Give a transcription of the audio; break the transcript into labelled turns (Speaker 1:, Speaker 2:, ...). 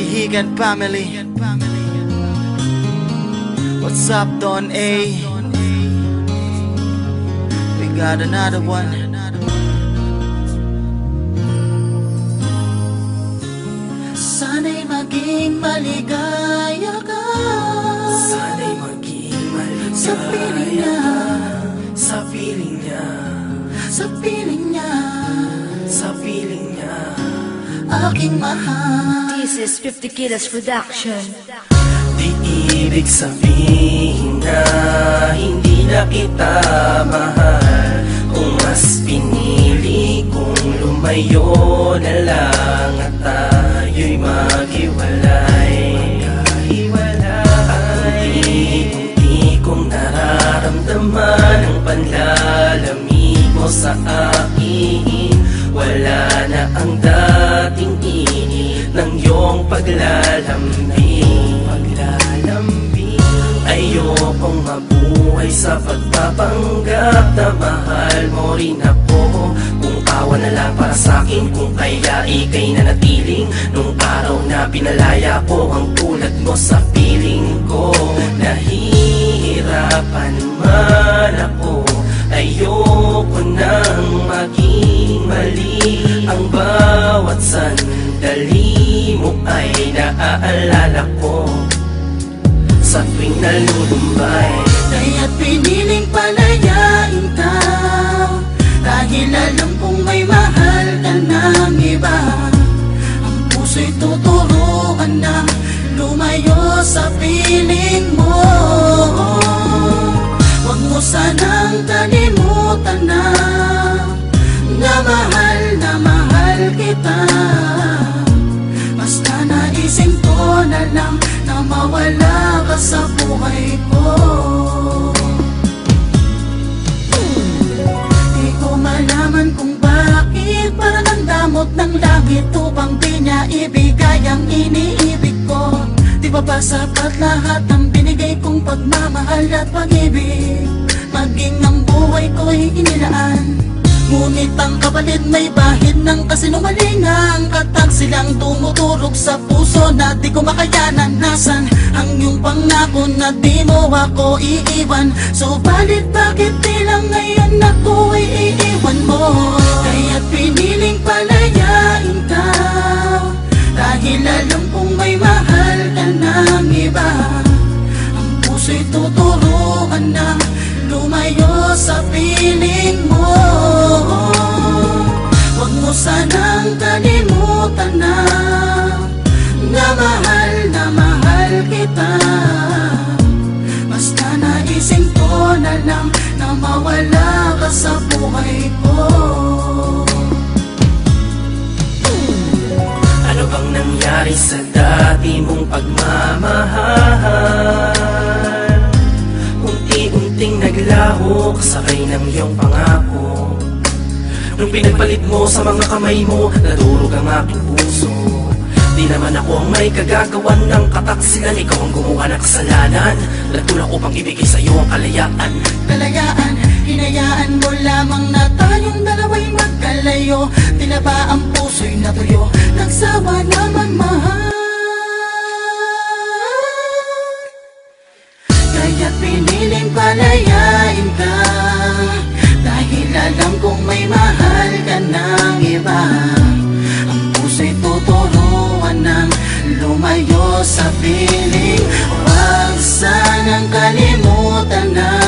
Speaker 1: Bihigan family. What's up, Don A? We got another one. Sana'y maging maligaya ka.
Speaker 2: Sana'y maging maligaya
Speaker 1: sa piling niya,
Speaker 2: sa piling niya,
Speaker 1: sa piling niya,
Speaker 2: sa piling niya.
Speaker 1: aking mahal.
Speaker 3: This is 50 Kilos Production.
Speaker 2: Di ibig sabihin na hindi na kita mahal. Kung mas pinili kong lumayo na lang at tayo'y maghiwalay. Unti-unti kong nararamdaman ang panlalamig mo sa akin. Wala na ang dating init ng iyong paglalambing. Ayokong mabuhay sa pagpapanggap na mahal mo rin ako. Kung tawa na lang para sa'kin, kung kaya ika'y nanatiling nung araw na pinalaya ko ang tulad mo sa piling ko. Nahihirapan man ako, ayoko nang maging mali. Ang bawat sandali mo ay naaalala ko sa tuwing nalulumbay.
Speaker 1: Kaya't piniling palayain ka, dahil alam kong may mahal ka ng iba. Ang puso'y tuturuan na lumayo sa piling mo. Huwag mo sanang kalimutan na mahal kita. Basta naisip ko na lang na mawala ka sa buhay ko. Di ko malaman kung bakit parang ang damot ng langit upang di niya ibigay ang iniibig ko. Di ba ba sapat lahat ng binigay kong pagmamahal at pag-ibig? Maging ang buhay ko'y inilaan, ngunit ang kapalit may bahid ng kasinungalingang katag silang tumuturog sa puso na di ko makayanan. Nasan ang iyong pangako na di mo ako iiwan? Subalit bakit tila ngayon ako ay iiwan mo? Kaya't piniling palayain ka, dahil alam kong may mahal ka ng iba. Ang puso'y tuturuan na lumayo sa piling mo. Huwag mo sanang kalimutan na mahal kita. Basta naisip ko na lang na mawala ka sa buhay ko.
Speaker 2: Ano bang nangyari sa dati mong pagmamahal? Unti-unting naglaho kasabay ng iyong pangako. Nung pinagpalit mo sa mga kamay mo, nadurog ang aking puso. Di naman ako ang may kagagawan ng kataksilan. Ikaw ang gumawa ng kasalanan. Nagtulak upang ibigay sa'yo ang kalayaan.
Speaker 1: Kalayaan, hinayaan mo lamang na tayong dalawa'y magkalayo. Tila ba ang puso'y natuyo, nagsawa naman mahal? Kaya't piniling palayain ka, dahil alam kong may mahal ka ng iba. Ang puso'y tuturuan ng lumayo sa piling. Huwag sanang kalimutan na